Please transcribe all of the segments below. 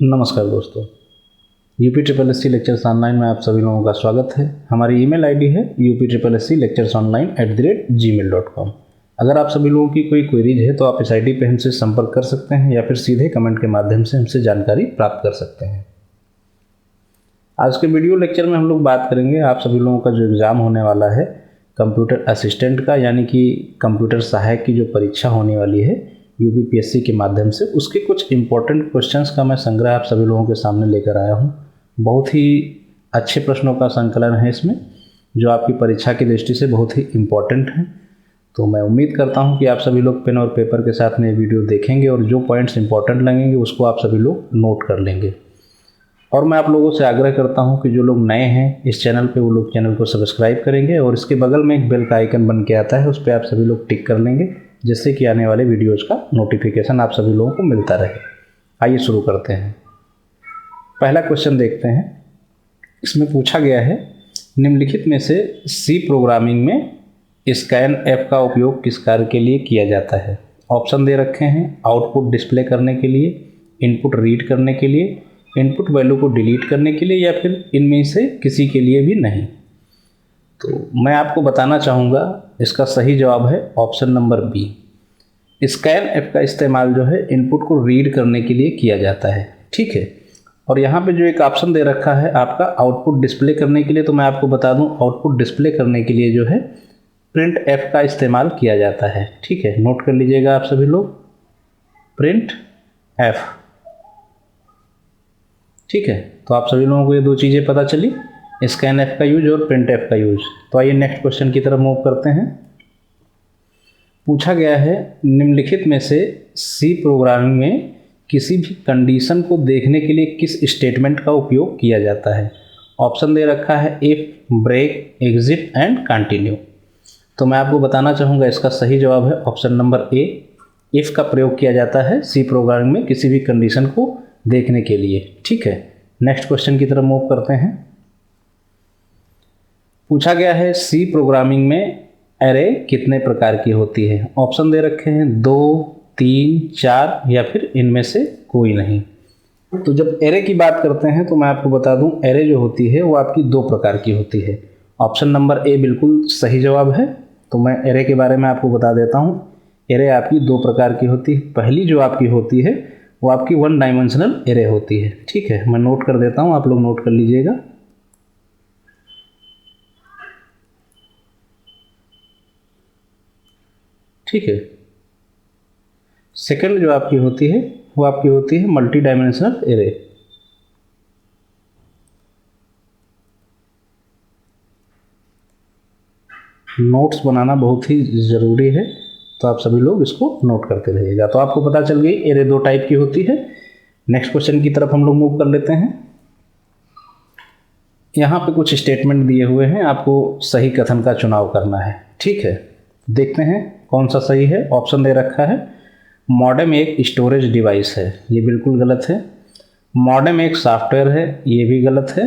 नमस्कार दोस्तों, UP triple S C lectures online में आप सभी लोगों का स्वागत है। हमारी ईमेल आईडी है uptripplesclecturesonline@gmail.com। अगर आप सभी लोगों की कोई क्वेरीज है तो आप इस आईडी पे हमसे संपर्क कर सकते हैं या फिर सीधे कमेंट के माध्यम से हमसे जानकारी प्राप्त कर सकते हैं। आज के वीडियो लेक्चर में हम लोग बात करेंगे आप सभी लोगों का जो एग्ज़ाम होने वाला है कंप्यूटर असिस्टेंट का, यानी कि कंप्यूटर सहायक की जो परीक्षा होने वाली है यूपीपीएससी के माध्यम से, उसके कुछ इम्पोर्टेंट क्वेश्चंस का मैं संग्रह आप सभी लोगों के सामने लेकर आया हूं। बहुत ही अच्छे प्रश्नों का संकलन है इसमें, जो आपकी परीक्षा की दृष्टि से बहुत ही इम्पोर्टेंट है। तो मैं उम्मीद करता हूं कि आप सभी लोग पेन और पेपर के साथ में ये वीडियो देखेंगे और जो पॉइंट्स इंपॉर्टेंट लगेंगे उसको आप सभी लोग नोट कर लेंगे। और मैं आप लोगों से आग्रह करता हूं कि जो लोग नए हैं इस चैनल पे, वो लोग चैनल को सब्सक्राइब करेंगे और इसके बगल में एक बेल का आइकन बन के आता है, उस पर आप सभी लोग टिक कर लेंगे, जिससे कि आने वाले वीडियोज़ का नोटिफिकेशन आप सभी लोगों को मिलता रहे। आइए शुरू करते हैं। पहला क्वेश्चन देखते हैं। इसमें पूछा गया है, निम्नलिखित में से सी प्रोग्रामिंग में स्कैन ऐप का उपयोग किस कार्य के लिए किया जाता है। ऑप्शन दे रखे हैं, आउटपुट डिस्प्ले करने के लिए, इनपुट रीड करने के लिए, इनपुट वैल्यू को डिलीट करने के लिए, या फिर इनमें से किसी के लिए भी नहीं। तो मैं आपको बताना चाहूँगा, इसका सही जवाब है option number B. Scan app का इस्तेमाल जो है इनपुट को रीड करने के लिए किया जाता है, ठीक है। और यहाँ पे जो एक ऑप्शन दे रखा है आपका आउटपुट डिस्प्ले करने के लिए, तो मैं आपको बता दूँ आउटपुट डिस्प्ले करने के लिए जो है प्रिंट ऐप का इस्तेमाल किया जाता है, ठीक है। नोट कर लीजिएगा आप सभी लोग, प्रिंट ऐप, ठीक है। तो आप सभी लोगों को ये दो चीज़ें पता चली, स्कैन ऐप का यूज और प्रिंट ऐप का यूज। तो आइए नेक्स्ट क्वेश्चन की तरफ मूव करते हैं। पूछा गया है, निम्नलिखित में से सी प्रोग्रामिंग में किसी भी कंडीशन को देखने के लिए किस स्टेटमेंट का उपयोग किया जाता है। ऑप्शन दे रखा है if, break, exit and continue. तो मैं आपको बताना चाहूँगा, इसका सही जवाब है ऑप्शन नंबर ए। इफ का प्रयोग किया जाता है सी प्रोग्रामिंग में किसी भी कंडीशन को देखने के लिए, ठीक है। नेक्स्ट क्वेश्चन की तरफ मूव करते हैं। पूछा गया है, सी प्रोग्रामिंग में एरे कितने प्रकार की होती है। ऑप्शन दे रखे हैं 2, 3, 4 या फिर इनमें से कोई नहीं। तो जब एरे की बात करते हैं तो मैं आपको बता दूं, एरे जो होती है वो आपकी 2 प्रकार की होती है। ऑप्शन नंबर ए बिल्कुल सही जवाब है। तो मैं एरे के बारे में आपको बता देता हूं। एरे आपकी 2 प्रकार की होती है। पहली जो आपकी होती है वो आपकी 1 डायमेंशनल एरे होती है, ठीक है। मैं नोट कर देता हूं, आप लोग नोट कर लीजिएगा। ठीक है। सेकंड जो आपकी होती है वो आपकी होती है मल्टी डायमेंशनल एरे। नोट्स बनाना बहुत ही ज़रूरी है, तो आप सभी लोग इसको नोट करते रहिएगा। तो आपको पता चल गई एरे 2 टाइप की होती है। नेक्स्ट क्वेश्चन की तरफ हम लोग मूव कर लेते हैं। यहाँ पे कुछ स्टेटमेंट दिए हुए हैं, आपको सही कथन का चुनाव करना है, ठीक है। देखते हैं कौन सा सही है। ऑप्शन दे रखा है मॉडेम एक स्टोरेज डिवाइस है, ये बिल्कुल गलत है। मॉडेम एक सॉफ्टवेयर है, ये भी गलत है।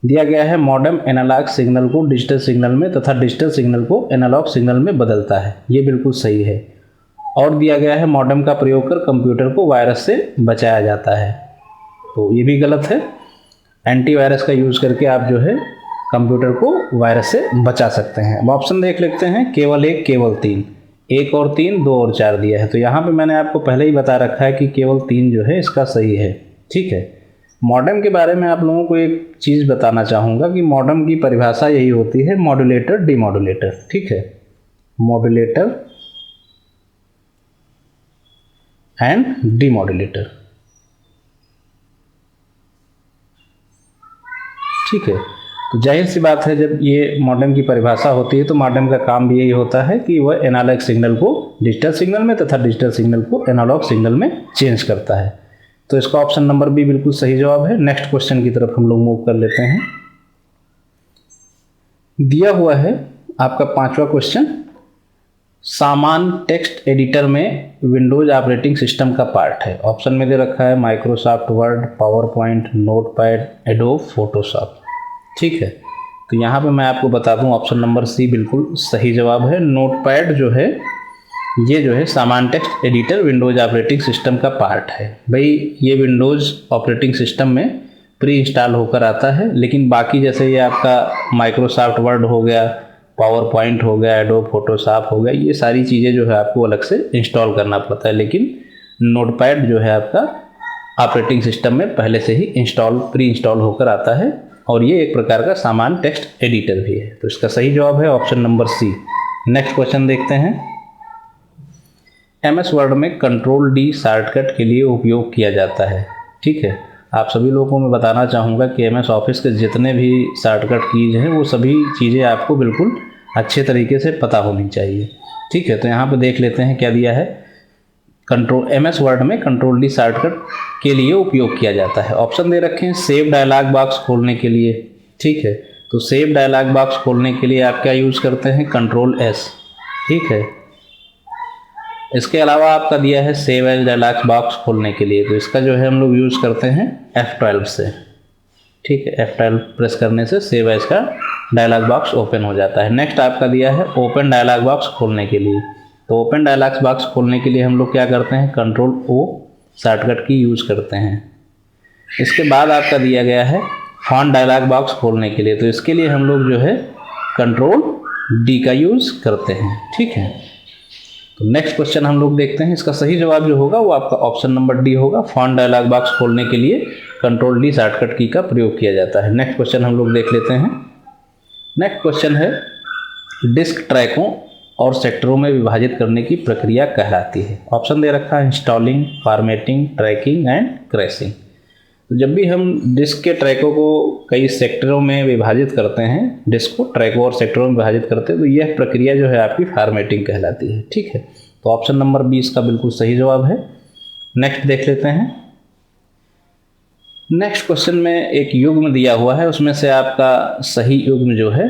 दिया गया है मॉडेम एनालॉग सिग्नल को डिजिटल सिग्नल में तथा डिजिटल सिग्नल को एनालॉग सिग्नल में बदलता है, ये बिल्कुल सही है। और दिया गया है मॉडेम का प्रयोग कर कंप्यूटर को वायरस से बचाया जाता है, तो ये भी गलत है। एंटीवायरस का यूज़ करके आप जो है कंप्यूटर को वायरस से बचा सकते हैं। अब ऑप्शन देख लेते हैं, केवल 1, केवल 3, 1 और 3, 2 और 4 दिया है। तो यहाँ पे मैंने आपको पहले ही बता रखा है कि केवल 3 जो है इसका सही है, ठीक है। मॉडेम के बारे में आप लोगों को एक चीज़ बताना चाहूँगा कि मॉडेम की परिभाषा यही होती है, मॉड्यूलेटर, डीमॉड्यूलेटर, ठीक है। मॉड्यूलेटर एंड डीमॉड्यूलेटर, ठीक है। तो जाहिर सी बात है, जब ये मॉडेम की परिभाषा होती है तो मॉडेम का काम भी यही होता है कि वह एनालॉग सिग्नल को डिजिटल सिग्नल में तथा डिजिटल सिग्नल को एनालॉग सिग्नल में चेंज करता है। तो इसका ऑप्शन नंबर बी बिल्कुल सही जवाब है। नेक्स्ट क्वेश्चन की तरफ हम लोग मूव कर लेते हैं। दिया हुआ है आपका 5वां क्वेश्चन, सामान्य टेक्स्ट एडिटर में विंडोज ऑपरेटिंग सिस्टम का पार्ट है। ऑप्शन में दे रखा है Microsoft word, power point, notepad, adobe Photoshop, ठीक है। तो यहाँ पे मैं आपको बता दूं ऑप्शन नंबर सी बिल्कुल सही जवाब है। नोटपैड जो है ये जो है सामान्य text editor Windows operating system का पार्ट है। भाई ये विंडोज़ ऑपरेटिंग सिस्टम में प्री इंस्टॉल होकर आता है, लेकिन बाकी जैसे ये आपका माइक्रोसॉफ्ट वर्ड हो गया, पावर पॉइंट हो गया, एडोब फोटोशॉप हो गया, ये सारी चीज़ें जो है आपको अलग से इंस्टॉल करना पड़ता है। लेकिन नोटपैड जो है आपका ऑपरेटिंग सिस्टम में पहले से ही प्री इंस्टॉल होकर आता है, और ये एक प्रकार का सामान्य टेक्स्ट एडिटर भी है। तो इसका सही जवाब है option number C. Next question देखते हैं। MS वर्ड में कंट्रोल D शॉर्टकट के लिए उपयोग किया जाता है। ठीक है, आप सभी लोगों को मैं बताना चाहूँगा कि MS ऑफिस के जितने भी शॉर्टकट कीज हैं वो सभी चीज़ें आपको बिल्कुल अच्छे तरीके से पता होनी चाहिए। ठीक है, तो यहाँ पे देख लेते हैं क्या दिया है। MS वर्ड में कंट्रोल D शॉर्टकट के लिए उपयोग किया जाता है। ऑप्शन दे रखे हैं सेव डायलॉग बॉक्स खोलने के लिए। ठीक है, तो सेव डायलॉग बॉक्स खोलने के लिए आप क्या यूज़ करते हैं, कंट्रोल S। ठीक है, इसके अलावा आपका दिया है सेव एज डायलॉग बॉक्स खोलने के लिए, तो इसका जो है हम लोग यूज़ करते हैं F12 से। ठीक है, F12 प्रेस करने से सेव एज का डायलॉग बॉक्स ओपन हो जाता है। नेक्स्ट आपका दिया है ओपन डायलॉग बॉक्स खोलने के लिए, तो ओपन डायलॉग बॉक्स खोलने के लिए हम लोग क्या करते हैं, कंट्रोल O शॉर्टकट की यूज़ करते हैं। इसके बाद आपका दिया गया है फॉन्ट डायलॉग बॉक्स खोलने के लिए, तो इसके लिए हम लोग जो है कंट्रोल D का यूज़ करते हैं। ठीक है, तो नेक्स्ट क्वेश्चन हम लोग देखते हैं। इसका सही जवाब जो होगा वो आपका ऑप्शन नंबर D होगा। फॉन्ट डायलॉग बॉक्स खोलने के लिए कंट्रोल D शॉर्टकट की का प्रयोग किया जाता है। नेक्स्ट क्वेश्चन हम लोग देख लेते हैं। नेक्स्ट क्वेश्चन है डिस्क ट्रैकों और सेक्टरों में विभाजित करने की प्रक्रिया कहलाती है। ऑप्शन दे रखा है installing, formatting, tracking and crashing. तो जब भी हम डिस्क के ट्रैकों को कई सेक्टरों में विभाजित करते हैं, डिस्क को ट्रैकों और सेक्टरों में विभाजित करते हैं, तो यह प्रक्रिया जो है आपकी फॉर्मेटिंग कहलाती है। ठीक है, तो ऑप्शन नंबर 20 का बिल्कुल सही जवाब है। नेक्स्ट देख लेते हैं। नेक्स्ट क्वेश्चन में एक युग्म दिया हुआ है, उसमें से आपका सही युग्म जो है,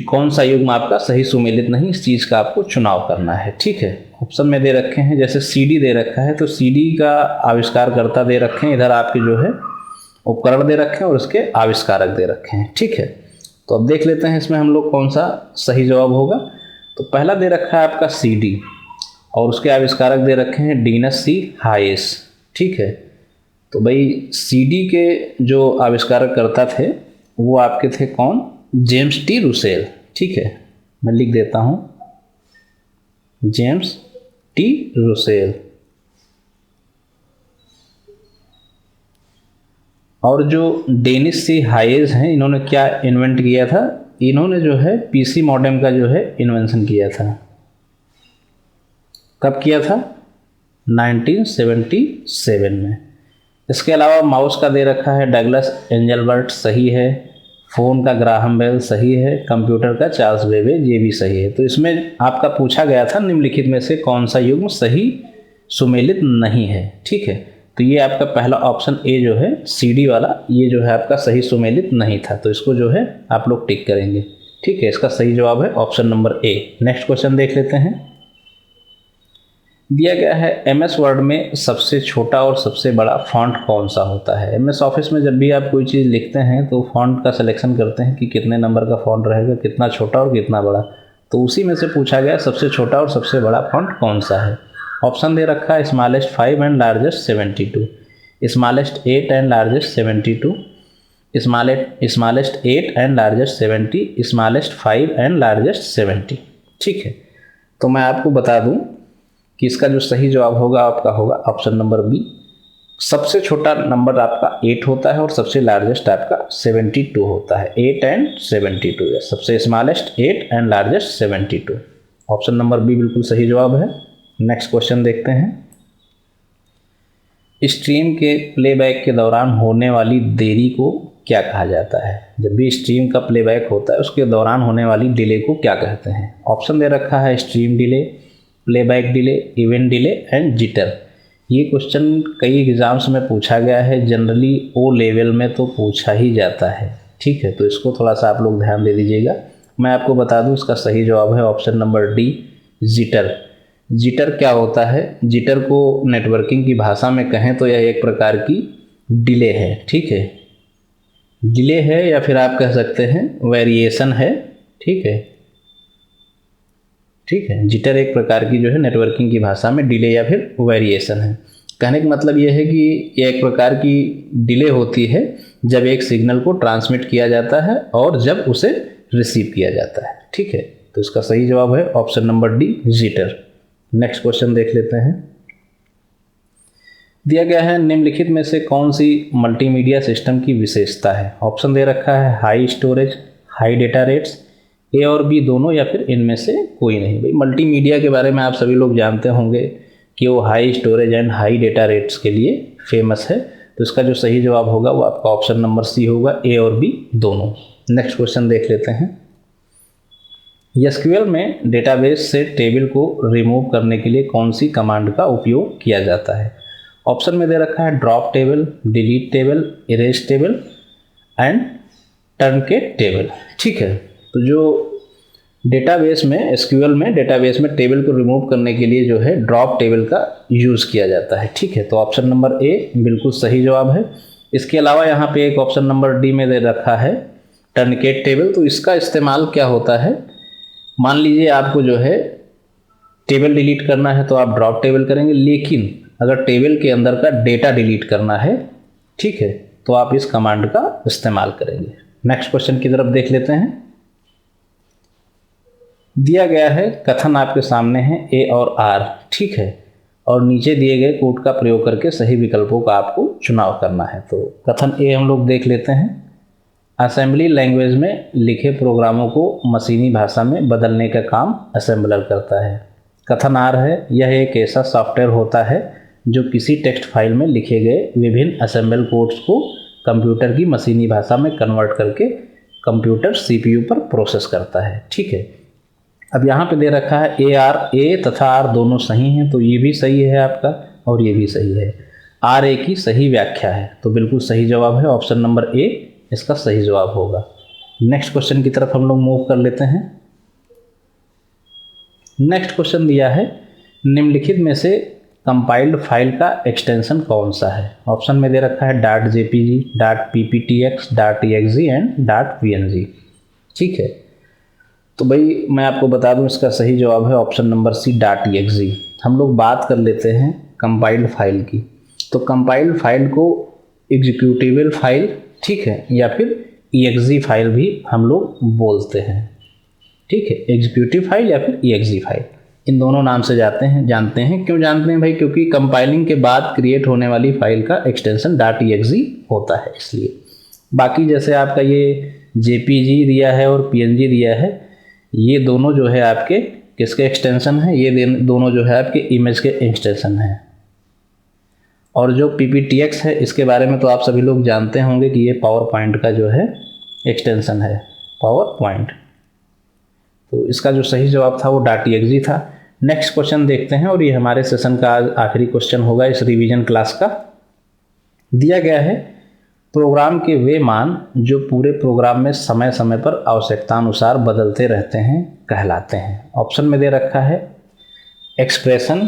कौन सा युग्म आपका सही सुमेलित नहीं, इस चीज़ का आपको चुनाव करना है। ठीक है, ऑप्शन में दे रखे हैं, जैसे CD दे रखा है, तो CD का आविष्कारकर्ता दे रखे हैं, इधर आपके जो है उपकरण दे रखे हैं और उसके आविष्कारक दे रखे हैं। ठीक है, तो अब देख लेते हैं इसमें हम लोग कौन सा सही जवाब होगा। तो पहला दे रखा है आपका CD और उसके आविष्कारक दे रखे हैं डीनस C हाइस। ठीक है, तो भाई CD के जो आविष्कारकर्ता थे वो आपके थे कौन, जेम्स T रूसेल। ठीक है, मैं लिख देता हूँ जेम्स T रूसेल। और जो डेनिस C हाइस हैं, इन्होंने क्या इन्वेंट किया था, इन्होंने जो है PC मॉडेम का जो है इन्वेंशन किया था। कब किया था, 1977 में। इसके अलावा माउस का दे रखा है डगलस एंजलबर्ट, सही है। फ़ोन का ग्राहम बेल सही है। कंप्यूटर का चार्ल्स बेबेज, ये भी सही है। तो इसमें आपका पूछा गया था निम्नलिखित में से कौन सा युग्म सही सुमेलित नहीं है। ठीक है, तो ये आपका पहला ऑप्शन ए जो है CD वाला, ये जो है आपका सही सुमेलित नहीं था, तो इसको जो है आप लोग टिक करेंगे। ठीक है, इसका सही जवाब है option number A. Next question देख लेते हैं। दिया गया है MS वर्ड में सबसे छोटा और सबसे बड़ा फॉन्ट कौन सा होता है। MS ऑफिस में जब भी आप कोई चीज़ लिखते हैं तो फॉन्ट का सिलेक्शन करते हैं कि कितने नंबर का फॉन्ट रहेगा, कितना छोटा और कितना बड़ा। तो उसी में से पूछा गया सबसे छोटा और सबसे बड़ा फॉन्ट कौन सा है। ऑप्शन दे रखा है smallest 5 and largest 72, smallest 8 and largest 72, smallest 8 and largest 70, smallest 5 and largest 70। ठीक है, तो मैं आपको बता दूं कि इसका जो सही जवाब होगा आपका होगा ऑप्शन नंबर बी। सबसे छोटा नंबर आपका 8 होता है और सबसे लार्जेस्ट आपका 72 होता है। 8 एंड 72 है, सबसे smallest 8 and largest 72। Option number B बिल्कुल सही जवाब है। नेक्स्ट क्वेश्चन देखते हैं। स्ट्रीम के प्लेबैक के दौरान होने वाली देरी को क्या कहा जाता है। जब भी स्ट्रीम का प्लेबैक होता है उसके दौरान होने वाली डिले को क्या कहते हैं। ऑप्शन दे रखा है stream delay, playback delay, event delay and jitter. ये क्वेश्चन कई एग्जाम्स में पूछा गया है, जनरली O लेवल में तो पूछा ही जाता है। ठीक है, तो इसको थोड़ा सा आप लोग ध्यान दे दीजिएगा। मैं आपको बता दूं इसका सही जवाब है option number D, jitter. Jitter क्या होता है, जिटर को नेटवर्किंग की भाषा में कहें तो यह एक प्रकार की डिले है। ठीक है, डिले है या फिर आप कह सकते हैं वेरिएशन है। ठीक है, ठीक है। जिटर एक प्रकार की जो है नेटवर्किंग की भाषा में डिले या फिर वेरिएशन है। कहने का मतलब ये है कि ये एक प्रकार की डिले होती है जब एक सिग्नल को ट्रांसमिट किया जाता है और जब उसे रिसीव किया जाता है। ठीक है, तो इसका सही जवाब है option number D, jitter. Next question देख लेते हैं। दिया गया है निम्नलिखित में से कौन सी मल्टीमीडिया सिस्टम की विशेषता है। ऑप्शन दे रखा है high storage, high data rates, A और बी दोनों, या फिर इनमें से कोई नहीं। भाई मल्टीमीडिया के बारे में आप सभी लोग जानते होंगे कि वो high storage and high data rates के लिए फेमस है। तो इसका जो सही जवाब होगा वो आपका ऑप्शन नंबर सी होगा, ए और बी दोनों। नेक्स्ट क्वेश्चन देख लेते हैं। एसक्यूएल में डेटाबेस से टेबल को रिमूव करने के लिए कौन सी कमांड का उपयोग किया जाता है। ऑप्शन में दे रखा है drop table, delete table, erase table and truncate table. ठीक है, तो जो डेटाबेस में, एसक्यूएल में डेटाबेस में टेबल को रिमूव करने के लिए जो है ड्रॉप टेबल का यूज़ किया जाता है। ठीक है, तो ऑप्शन नंबर ए बिल्कुल सही जवाब है। इसके अलावा यहाँ पे एक ऑप्शन नंबर डी में दे रखा है टर्नकेट टेबल। तो इसका इस्तेमाल क्या होता है, मान लीजिए आपको जो है टेबल डिलीट करना है तो आप ड्रॉप टेबल करेंगे, लेकिन अगर टेबल के अंदर का डेटा डिलीट करना है, ठीक है, तो आप इस कमांड का इस्तेमाल करेंगे। नेक्स्ट क्वेश्चन की तरफ देख लेते हैं। दिया गया है कथन आपके सामने है ए और आर, ठीक है, और नीचे दिए गए कोड का प्रयोग करके सही विकल्पों का आपको चुनाव करना है। तो कथन ए हम लोग देख लेते हैं। असेंबली लैंग्वेज में लिखे प्रोग्रामों को मशीनी भाषा में बदलने का काम असेंबलर करता है। कथन आर है, यह एक ऐसा सॉफ्टवेयर होता है जो किसी टेक्स्ट फाइल में लिखे गए विभिन्न असेंबल कोड्स को कंप्यूटर की मशीनी भाषा में कन्वर्ट करके कंप्यूटर सीपीयू पर प्रोसेस करता है। ठीक है, अब यहाँ पे दे रखा है ए तथा आर दोनों सही हैं, तो ये भी सही है आपका और ये भी सही है। आर ए की सही व्याख्या है, तो बिल्कुल सही जवाब है ऑप्शन नंबर ए इसका सही जवाब होगा। नेक्स्ट क्वेश्चन की तरफ हम लोग मूव कर लेते हैं। नेक्स्ट क्वेश्चन दिया है निम्नलिखित में से कंपाइल्ड फाइल का एक्सटेंशन कौन सा है। ऑप्शन में दे रखा है .jpg, .pptx, .exe and .png। ठीक है, तो भाई मैं आपको बता दूं इसका सही जवाब है ऑप्शन नंबर सी .exe। हम लोग बात कर लेते हैं कंपाइल्ड फाइल की। तो कंपाइल्ड फाइल को एग्जीक्यूटेबल फाइल, ठीक है, या फिर exe फाइल भी हम लोग बोलते हैं। ठीक है, एग्जीक्यूटिव फाइल या फिर exe फाइल, इन दोनों नाम से जानते हैं। क्यों जानते हैं भाई, क्योंकि कंपाइलिंग के बाद क्रिएट होने वाली फाइल का एक्सटेंशन .exe होता है, इसलिए। बाकी जैसे आपका ये JPG दिया है और PNG दिया है, ये दोनों जो है आपके किसके एक्सटेंशन है, ये दोनों जो है आपके इमेज के एक्सटेंशन हैं। और जो PPTX है इसके बारे में तो आप सभी लोग जानते होंगे कि ये पावर पॉइंट का जो है एक्सटेंशन है, पावर पॉइंट। तो इसका जो सही जवाब था वो .exe था। नेक्स्ट क्वेश्चन देखते हैं, और ये हमारे सेशन का आखिरी क्वेश्चन होगा इस रिवीजन क्लास का। दिया गया है प्रोग्राम के वे मान जो पूरे प्रोग्राम में समय समय पर आवश्यकतानुसार बदलते रहते हैं कहलाते हैं। ऑप्शन में दे रखा है एक्सप्रेशन,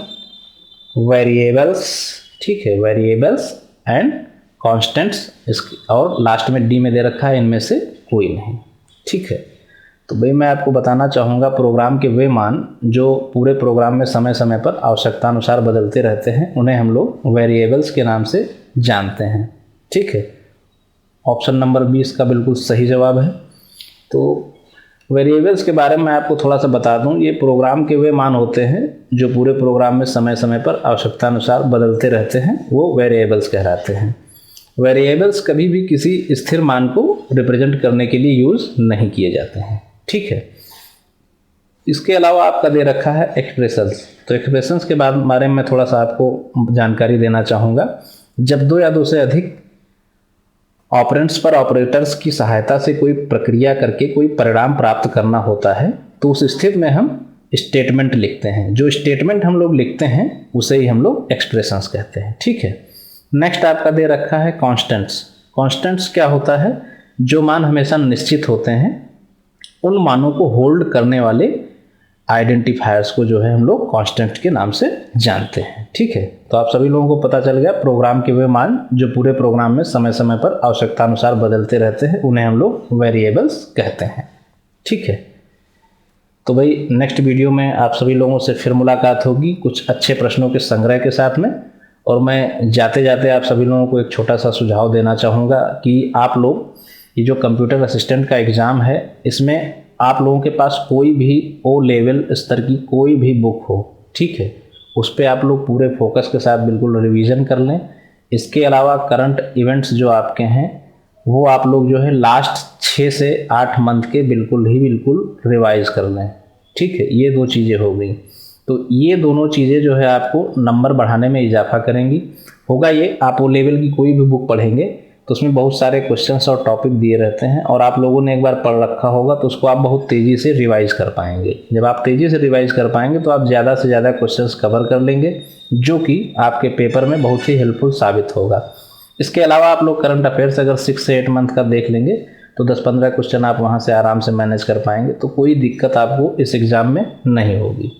वेरिएबल्स, ठीक है, वेरिएबल्स एंड कांस्टेंट्स, और लास्ट में डी में दे रखा है इनमें से कोई नहीं। ठीक है, तो भाई मैं आपको बताना चाहूँगा प्रोग्राम के वे मान जो पूरे प्रोग्राम में समय समय पर आवश्यकतानुसार बदलते रहते हैं उन्हें हम लोग वेरिएबल्स के नाम से जानते हैं। ठीक है, ऑप्शन नंबर 20 का बिल्कुल सही जवाब है। तो वेरिएबल्स के बारे में आपको थोड़ा सा बता दूं, ये प्रोग्राम के वे मान होते हैं जो पूरे प्रोग्राम में समय समय पर आवश्यकतानुसार बदलते रहते हैं, वो वेरिएबल्स कहलाते हैं। वेरिएबल्स कभी भी किसी स्थिर मान को रिप्रेजेंट करने के लिए यूज़ नहीं किए जाते हैं। ठीक है, इसके अलावा आपका दे रखा है एक्सप्रेशंस। तो एक्सप्रेशंस के बारे में थोड़ा सा आपको जानकारी देना चाहूँगा। जब दो या दो से अधिक ऑपरेंड्स पर ऑपरेटर्स की सहायता से कोई प्रक्रिया करके कोई परिणाम प्राप्त करना होता है तो उस स्थिति में हम स्टेटमेंट लिखते हैं। जो स्टेटमेंट हम लोग लिखते हैं उसे ही हम लोग एक्सप्रेशंस कहते हैं। ठीक है, नेक्स्ट आपका दे रखा है कांस्टेंट्स। कांस्टेंट्स क्या होता है, जो मान हमेशा निश्चित होते हैं उन मानों को होल्ड करने वाले आइडेंटिफायर्स को जो है हम लोग कांस्टेंट के नाम से जानते हैं। ठीक है, तो आप सभी लोगों को पता चल गया प्रोग्राम के वे मान जो पूरे प्रोग्राम में समय समय पर आवश्यकतानुसार बदलते रहते हैं उन्हें हम लोग वेरिएबल्स कहते हैं। ठीक है, तो भाई नेक्स्ट वीडियो में आप सभी लोगों से फिर मुलाकात होगी कुछ अच्छे प्रश्नों के संग्रह के साथ में। और मैं जाते जाते आप सभी लोगों को एक छोटा सा सुझाव देना चाहूँगा कि आप लोग ये जो कंप्यूटर असिस्टेंट का एग्ज़ाम है, इसमें आप लोगों के पास कोई भी ओ लेवल स्तर की कोई भी बुक हो, ठीक है, उस पर आप लोग पूरे फोकस के साथ बिल्कुल रिवीजन कर लें। इसके अलावा करंट इवेंट्स जो आपके हैं वो आप लोग जो है लास्ट 6 से 8 मंथ के बिल्कुल रिवाइज कर लें, ठीक है। ये 2 चीज़ें हो गई, तो ये दोनों चीज़ें जो है आपको नंबर बढ़ाने में इजाफा करेंगी। होगा ये, आप वो लेवल की कोई भी बुक पढ़ेंगे तो उसमें बहुत सारे क्वेश्चंस और टॉपिक दिए रहते हैं और आप लोगों ने एक बार पढ़ रखा होगा तो उसको आप बहुत तेज़ी से रिवाइज कर पाएंगे। जब आप तेज़ी से रिवाइज कर पाएंगे तो आप ज़्यादा से ज़्यादा क्वेश्चंस कवर कर लेंगे, जो कि आपके पेपर में बहुत ही हेल्पफुल साबित होगा। इसके अलावा आप लोग करंट अफेयर्स अगर 6 से 8 मंथ का देख लेंगे तो 10-15 क्वेश्चन आप वहाँ से आराम से मैनेज कर पाएंगे, तो कोई दिक्कत आपको इस एग्ज़ाम में नहीं होगी।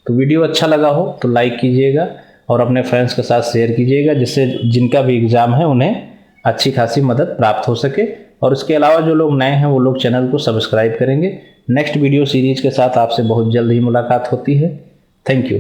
तो वीडियो अच्छा लगा हो तो लाइक कीजिएगा और अपने फ्रेंड्स के साथ शेयर कीजिएगा, जिससे जिनका भी एग्ज़ाम है उन्हें अच्छी खासी मदद प्राप्त हो सके। और इसके अलावा जो लोग नए हैं वो लोग चैनल को सब्सक्राइब करेंगे। नेक्स्ट वीडियो सीरीज के साथ आपसे बहुत जल्द ही मुलाकात होती है। Thank you.